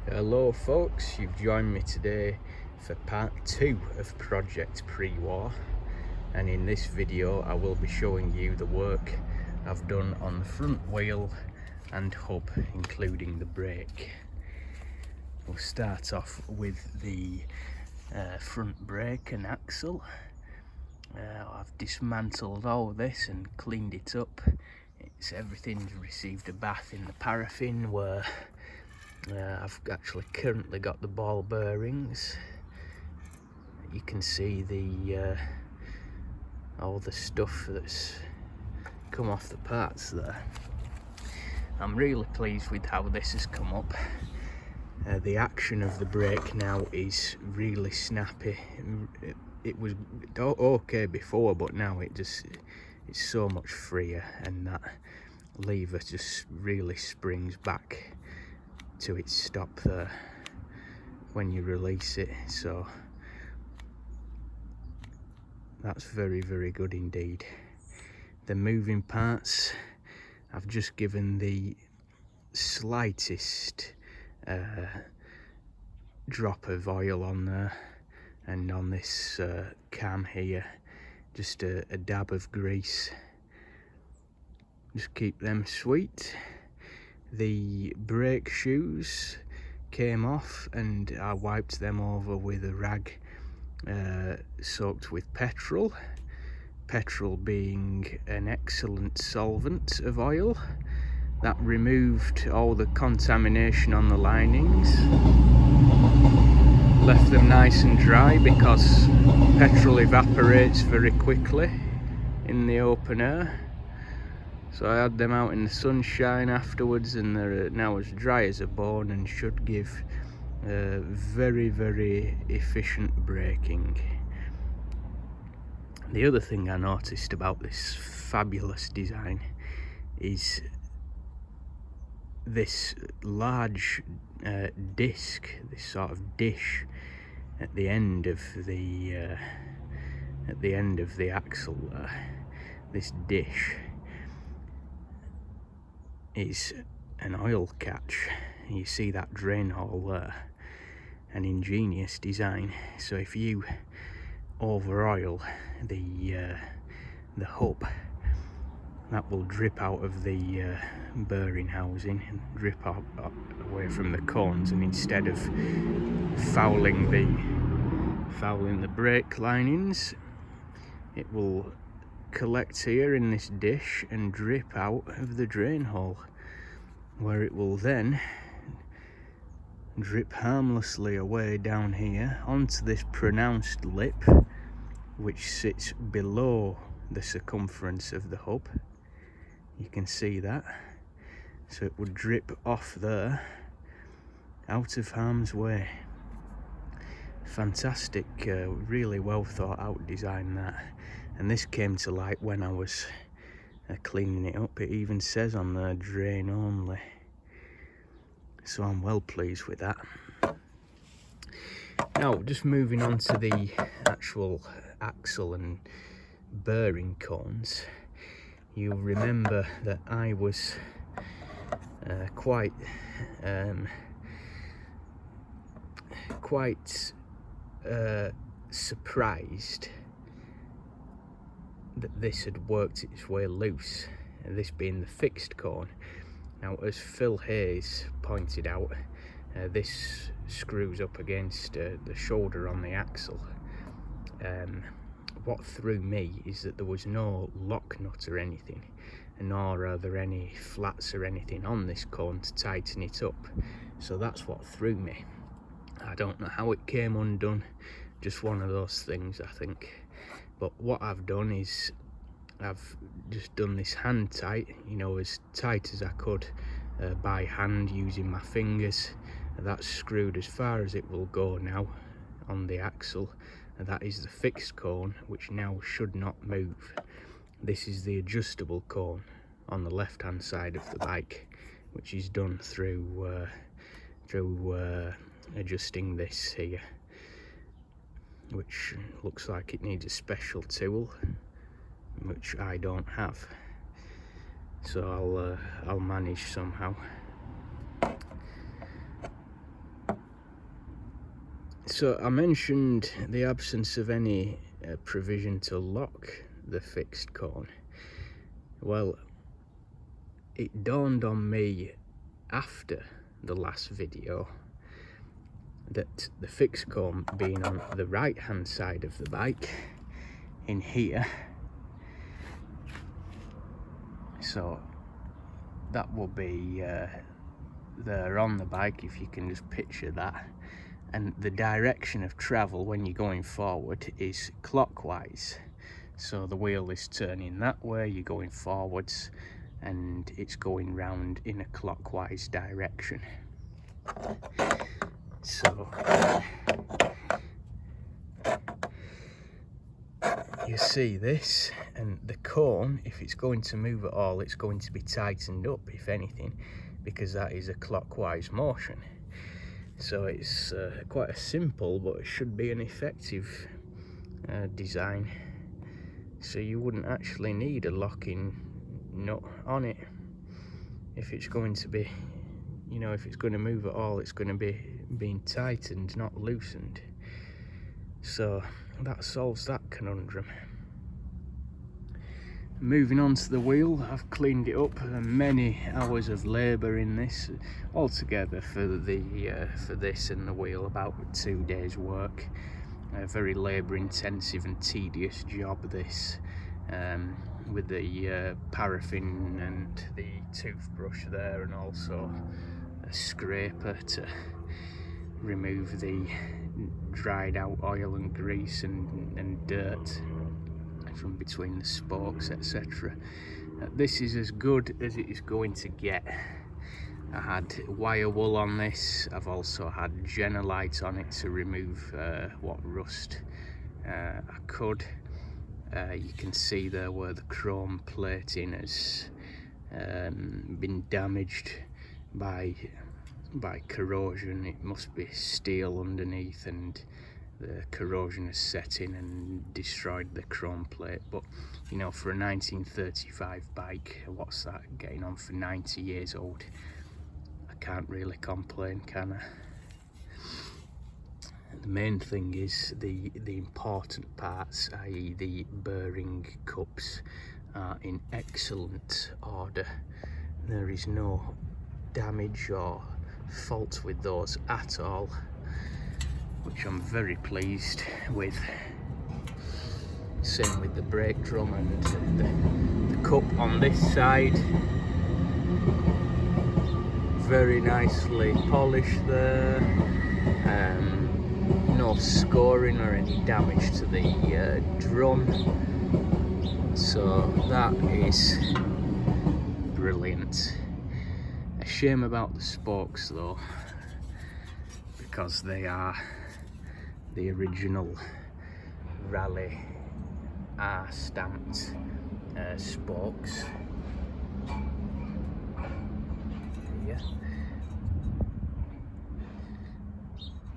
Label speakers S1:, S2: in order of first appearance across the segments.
S1: Hello folks, you've joined me today for part 2 of Project Pre-War, and in this video I will be showing you the work I've done on the front wheel and hub, including the brake. We'll start off with the front brake and axle. I've dismantled all this and cleaned it up. Everything's received a bath in the paraffin, where I've actually currently got the ball bearings. You can see the all the stuff that's come off the parts there. I'm really pleased with how this has come up. The action of the brake now is really snappy. It was okay before, but now it's so much freer, and that lever just really springs back to its stop there when you release it, so that's very good indeed. The moving parts, I've just given the slightest drop of oil on there, and on this cam here just a dab of grease. Just keep them sweet. The brake shoes came off and I wiped them over with a rag soaked with petrol. Petrol being an excellent solvent of oil. That removed all the contamination on the linings. Left them nice and dry because petrol evaporates very quickly in the open air. So I had them out in the sunshine afterwards, and they're now as dry as a bone and should give very efficient braking. The other thing I noticed about this fabulous design is this large disc, this sort of dish at the end of the axle there. This dish is an oil catch. You see that drain hole there, an ingenious design. So if you over oil the hub, that will drip out of the bearing housing and drip out away from the cones, and instead of fouling the brake linings, it will collect here in this dish and drip out of the drain hole, where it will then drip harmlessly away down here onto this pronounced lip, which sits below the circumference of the hub. You can see that. So it would drip off there, out of harm's way. Fantastic, really well thought out design, that. And this came to light when I was cleaning it up. It even says on there, drain only. So I'm well pleased with that. Now, just moving on to the actual axle and bearing cones. You'll remember that I was quite surprised that this had worked its way loose, this being the fixed cone. Now, as Phil Hayes pointed out, this screws up against the shoulder on the axle. What threw me is that there was no lock nut or anything, nor are there any flats or anything on this cone to tighten it up. So that's what threw me. I don't know how it came undone, just one of those things, I think. But what I've done is I've just done this hand tight, you know, as tight as I could by hand using my fingers. That's screwed as far as it will go now on the axle. And that is the fixed cone, which now should not move. This is the adjustable cone on the left hand side of the bike, which is done through adjusting this here, which looks like it needs a special tool, which I don't have. So I'll manage somehow. So I mentioned the absence of any provision to lock the fixed cone. Well, it dawned on me after the last video that the fixed cone being on the right hand side of the bike in here, so that will be there on the bike, if you can just picture that, and the direction of travel when you're going forward is clockwise, so the wheel is turning that way, you're going forwards, and it's going round in a clockwise direction. So you see this, and the cone, if it's going to move at all, it's going to be tightened up, if anything, because that is a clockwise motion. So it's quite a simple, but it should be an effective design. So you wouldn't actually need a locking nut on it. If it's going to be, you know, if it's going to move at all, it's going to be being tightened, not loosened. So that solves that conundrum. Moving on to the wheel, I've cleaned it up. Many hours of labour in this altogether for this and the wheel, about 2 days work. A very labour intensive and tedious job this, with the paraffin and the toothbrush there, and also a scraper to remove the dried out oil and grease and dirt from between the spokes, etc. This is as good as it is going to get. I had wire wool on this. I've also had Genelite on it to remove what rust I could. You can see there where the chrome plating has been damaged by corrosion. It must be steel underneath, and the corrosion has set in and destroyed the chrome plate. But you know, for a 1935 bike, what's that getting on for 90 years old? I can't really complain, can I? The main thing is the important parts, i.e. the bearing cups, are in excellent order. There is no damage or fault with those at all, which I'm very pleased with. Same with the brake drum and the cup on this side. Very nicely polished there. No scoring or any damage to the drum. So that is brilliant. A shame about the spokes though, because they are the original Rally R stamped spokes. Yeah.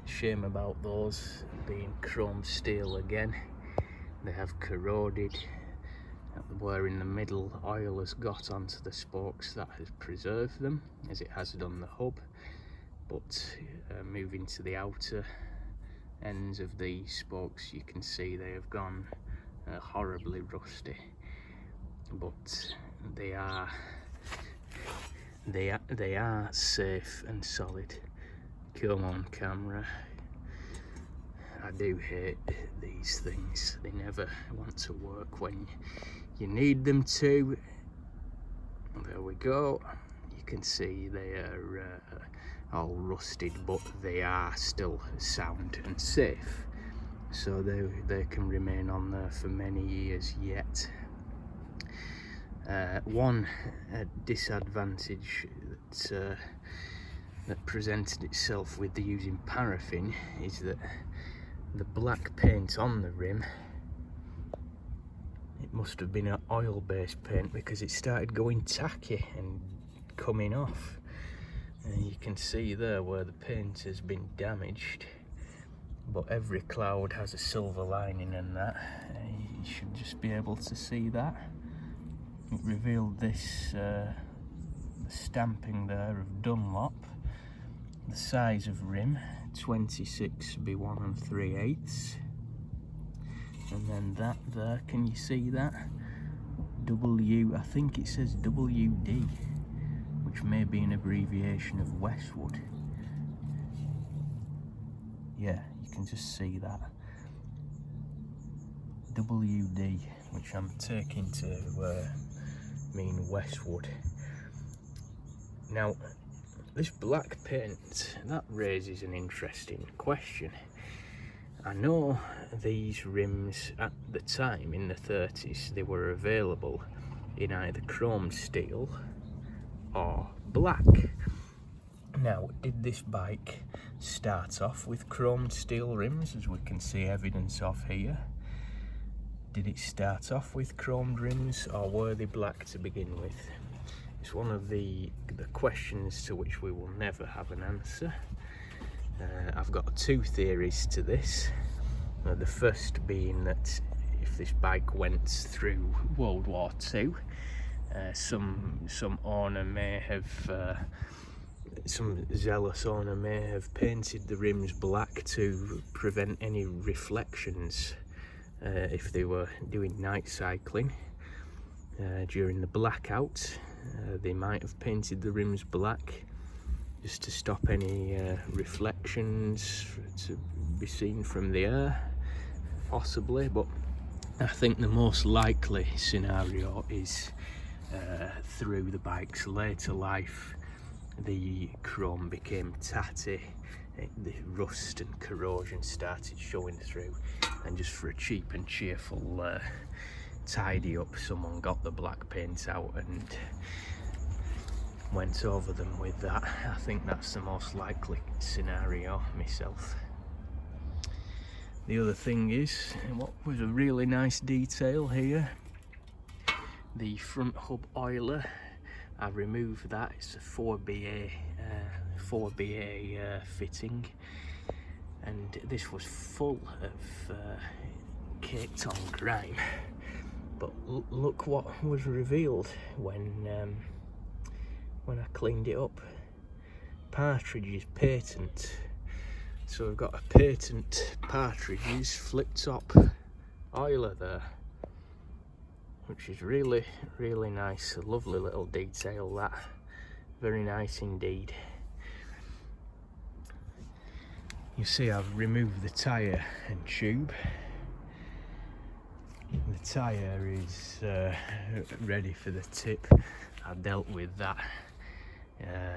S1: Shame about those being chrome steel again. They have corroded. Where in the middle oil has got onto the spokes, that has preserved them, as it has done the hub. But moving to the outer ends of the spokes, you can see they have gone horribly rusty. But they are safe and solid. Come on, camera. I do hate these things. They never want to work when you need them to. There we go. You can see they are all rusted, but they are still sound and safe. So they can remain on there for many years yet. One disadvantage that presented itself with the using paraffin is that the black paint on the rim, it must have been an oil-based paint, because it started going tacky and coming off. And you can see there where the paint has been damaged. But every cloud has a silver lining, and that you should just be able to see that. It revealed this the stamping there of Dunlop, the size of rim, 26 by 1 3/8, and then that there, can you see that? I think it says WD, which may be an abbreviation of Westwood. Yeah, you can just see that. WD, which I'm taking to mean Westwood. Now, this black paint, that raises an interesting question. I know these rims at the time, in the 30s, they were available in either chrome steel or black. Now, did this bike start off with chrome steel rims, as we can see evidence of here? Did it start off with chromed rims, or were they black to begin with? It's one of the questions to which we will never have an answer. I've got two theories to this. The first being that if this bike went through World War II, some owner may have, some zealous owner may have painted the rims black to prevent any reflections if they were doing night cycling. During the blackout, they might have painted the rims black just to stop any reflections to be seen from the air, possibly. But I think the most likely scenario is through the bike's later life, the chrome became tatty, the rust and corrosion started showing through, and just for a cheap and cheerful tidy up, someone got the black paint out and went over them with that. I think that's the most likely scenario myself. The other thing is, what was a really nice detail here, the front hub oiler. I removed that. It's a 4BA fitting, and this was full of caked on grime. But look what was revealed when I cleaned it up. Partridge's patent. So we've got a patent Partridge's flip top oiler there, which is really, really nice. A lovely little detail, that. Very nice indeed. You see, I've removed the tyre and tube. The tyre is ready for the tip. I dealt with that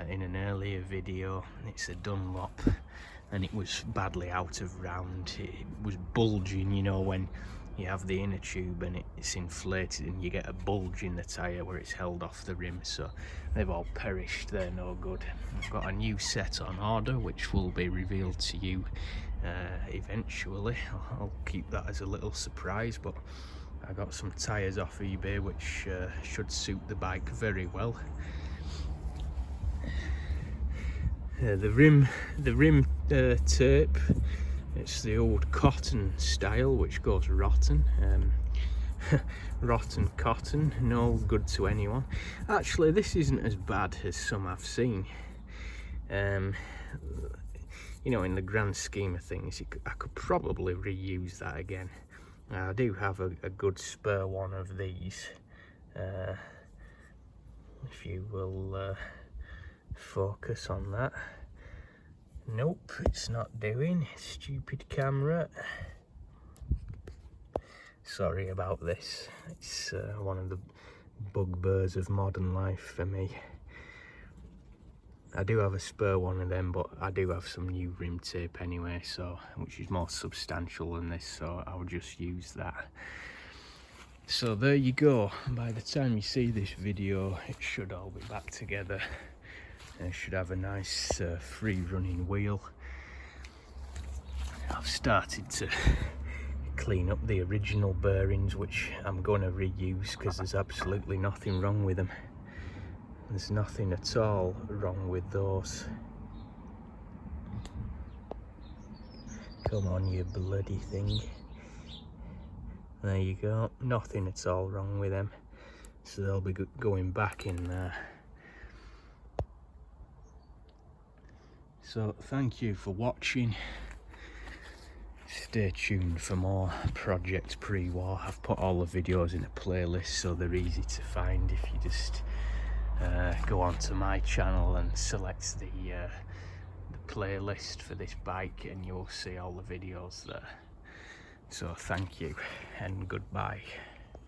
S1: in an earlier video. It's a Dunlop, and it was badly out of round. It was bulging, you know, when you have the inner tube and it's inflated and you get a bulge in the tyre where it's held off the rim. So they've all perished, they're no good. I've got a new set on order which will be revealed to you eventually. I'll keep that as a little surprise, but I got some tyres off eBay which should suit the bike very well. The rim tape, it's the old cotton style, which goes rotten. Rotten cotton, no good to anyone. Actually, this isn't as bad as some I've seen. You know, in the grand scheme of things, I could probably reuse that again. I do have a good spare one of these. If you will focus on that. Nope, it's not doing. Stupid camera. Sorry about this. It's one of the bugbears of modern life for me. I do have a spare one of them, but I do have some new rim tape anyway, so which is more substantial than this, so I'll just use that. So there you go. By the time you see this video, it should all be back together. I should have a nice free running wheel. I've started to clean up the original bearings, which I'm going to reuse because there's absolutely nothing wrong with them. There's nothing at all wrong with those. Come on, you bloody thing. There you go. Nothing at all wrong with them. So they'll be going back in there. So thank you for watching. Stay tuned for more Project Pre-War. I've put all the videos in a playlist so they're easy to find if you just go onto my channel and select the playlist for this bike, and you'll see all the videos there. So thank you and goodbye.